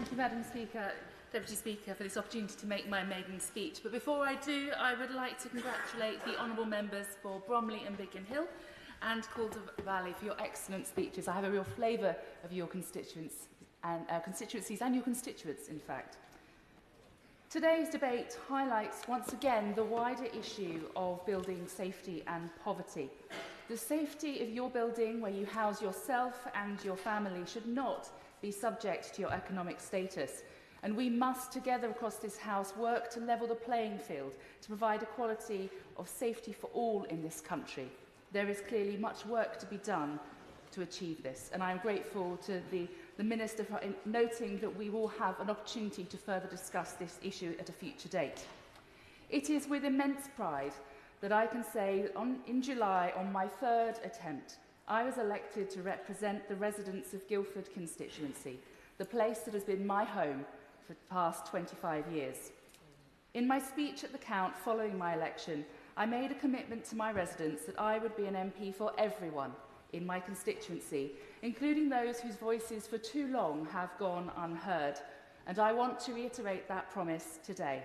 Thank you, Madam Speaker, Deputy Speaker, for this opportunity to make my maiden speech. But before I do, I would like to congratulate the honourable members for Bromley and Biggin Hill and Calder Valley for your excellent speeches. I have a real flavour of your constituencies and your constituents, in fact. Today's debate highlights once again the wider issue of building safety and poverty. The safety of your building where you house yourself and your family should not be subject to your economic status. And we must, together across this House, work to level the playing field to provide equality of safety for all in this country. There is clearly much work to be done to achieve this, and I am grateful to the Minister for noting that we will have an opportunity to further discuss this issue at a future date. It is with immense pride that I can say that in July, on my third attempt, I was elected to represent the residents of Guilford constituency, the place that has been my home for the past 25 years. In my speech at the Count following my election, I made a commitment to my residents that I would be an MP for everyone in my constituency, including those whose voices for too long have gone unheard, and I want to reiterate that promise today.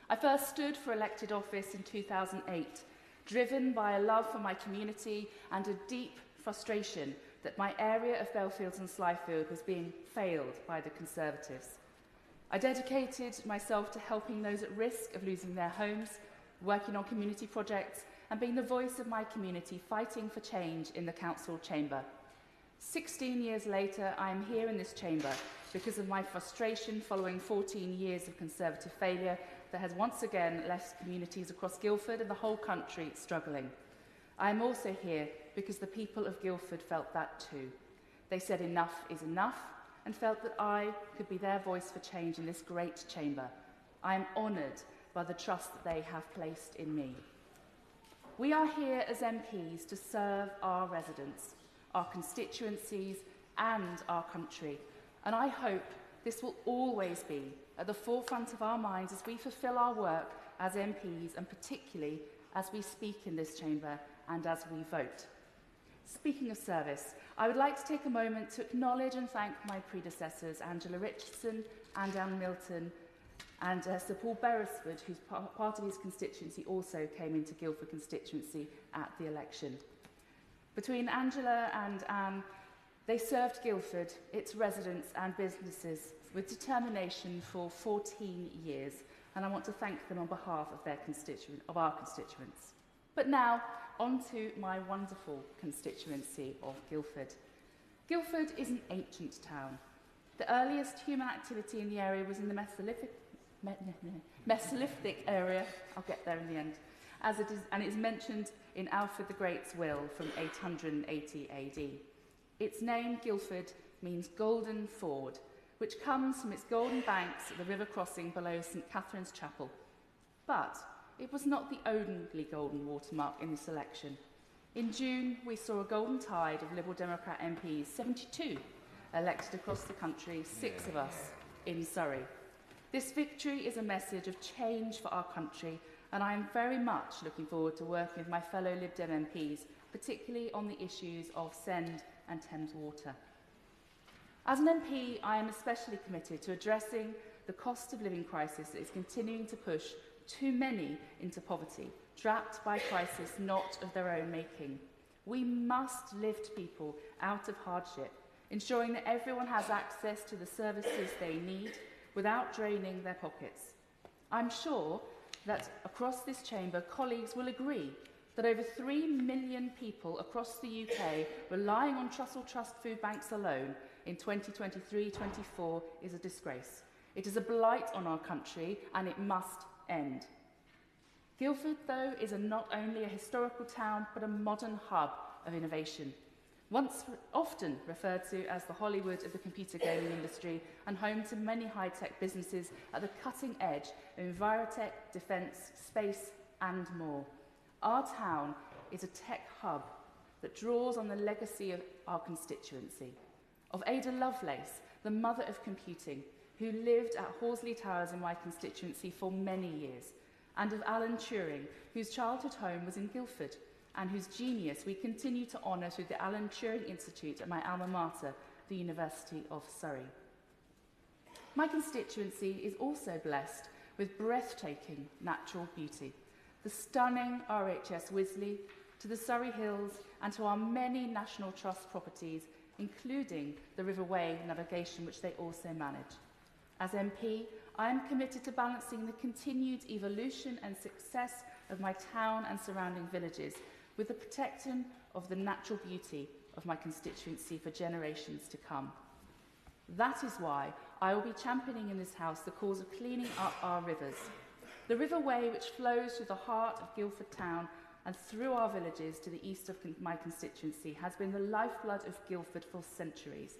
I first stood for elected office in 2008, driven by a love for my community and a deep frustration that my area of Belfields and Slyfield was being failed by the Conservatives. I dedicated myself to helping those at risk of losing their homes, working on community projects, and being the voice of my community fighting for change in the council chamber. 16 years later, I am here in this chamber because of my frustration following 14 years of Conservative failure that has once again left communities across Guilford and the whole country struggling. I am also here because the people of Guilford felt that too. They said enough is enough and felt that I could be their voice for change in this great chamber. I am honoured by the trust that they have placed in me. We are here as MPs to serve our residents, our constituencies and our country, and I hope this will always be at the forefront of our minds as we fulfil our work as MPs, and particularly as we speak in this chamber and as we vote. Speaking of service, I would like to take a moment to acknowledge and thank my predecessors, Angela Richardson and Anne Milton, and Sir Paul Beresford, who's part of his constituency also came into Guilford constituency at the election. Between Angela and Anne, they served Guilford, its residents and businesses with determination for 14 years, and I want to thank them on behalf of our constituents. But now, on to my wonderful constituency of Guilford. Guilford is an ancient town. The earliest human activity in the area was in the Mesolithic area, I'll get there in the end, and it's mentioned in Alfred the Great's will from 880 AD. Its name, Guilford, means golden ford, which comes from its golden banks at the river crossing below St Catherine's Chapel. But it was not the only golden watermark in this election. In June, we saw a golden tide of Liberal Democrat MPs, 72, elected across the country, 6 of us in Surrey. This victory is a message of change for our country, and I am very much looking forward to working with my fellow Lib Dem MPs, particularly on the issues of Send and Thames Water. As an MP, I am especially committed to addressing the cost of living crisis that is continuing to push too many into poverty, trapped by crisis not of their own making. We must lift people out of hardship, ensuring that everyone has access to the services they need without draining their pockets. I'm sure that across this chamber, colleagues will agree that over 3 million people across the UK relying on Trussell Trust food banks alone in 2023-24 is a disgrace. It is a blight on our country, and it must end. Guilford, though, is not only a historical town, but a modern hub of innovation. Once often referred to as the Hollywood of the computer gaming industry and home to many high-tech businesses at the cutting edge of envirotech, defence, space and more. Our town is a tech hub that draws on the legacy of our constituency, of Ada Lovelace, the mother of computing, who lived at Horsley Towers in my constituency for many years, and of Alan Turing, whose childhood home was in Guilford, and whose genius we continue to honour through the Alan Turing Institute at my alma mater, the University of Surrey. My constituency is also blessed with breathtaking natural beauty. The stunning RHS Wisley, to the Surrey Hills, and to our many National Trust properties, including the River Wey navigation, which they also manage. As MP, I am committed to balancing the continued evolution and success of my town and surrounding villages with the protection of the natural beauty of my constituency for generations to come. That is why I will be championing in this House the cause of cleaning up our rivers. The River Wey, which flows through the heart of Guilford town and through our villages to the east of my constituency, has been the lifeblood of Guilford for centuries.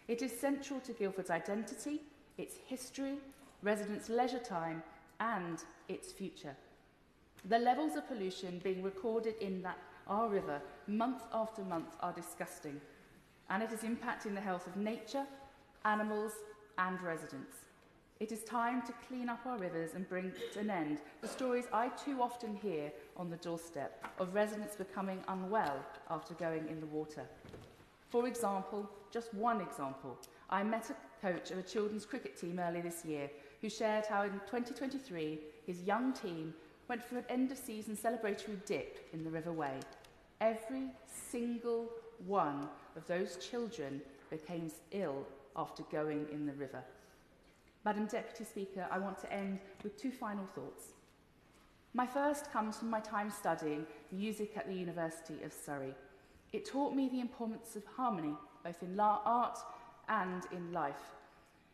It is central to Guilford's identity, its history, residents' leisure time, and its future. The levels of pollution being recorded in our river month after month are disgusting, and it is impacting the health of nature, animals, and residents. It is time to clean up our rivers and bring to an end the stories I too often hear on the doorstep of residents becoming unwell after going in the water. For example, just one example, I met a coach of a children's cricket team early this year who shared how in 2023 his young team went for an end-of-season celebratory dip in the River Wey. Every single one of those children became ill after going in the river. Madam Deputy Speaker, I want to end with two final thoughts. My first comes from my time studying music at the University of Surrey. It taught me the importance of harmony, both in art and in life.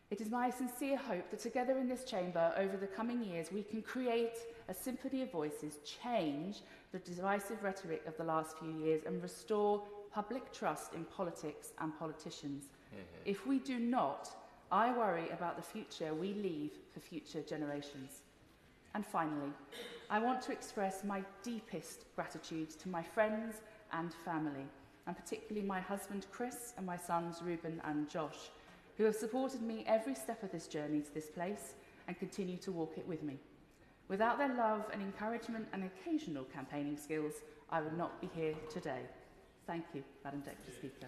It is my sincere hope that together in this chamber over the coming years we can create a symphony of voices, change the divisive rhetoric of the last few years and restore public trust in politics and politicians. If we do not, I worry about the future we leave for future generations. And finally, I want to express my deepest gratitude to my friends and family, and particularly my husband Chris and my sons Reuben and Josh, who have supported me every step of this journey to this place and continue to walk it with me. Without their love and encouragement and occasional campaigning skills, I would not be here today. Thank you, Madam Deputy Speaker.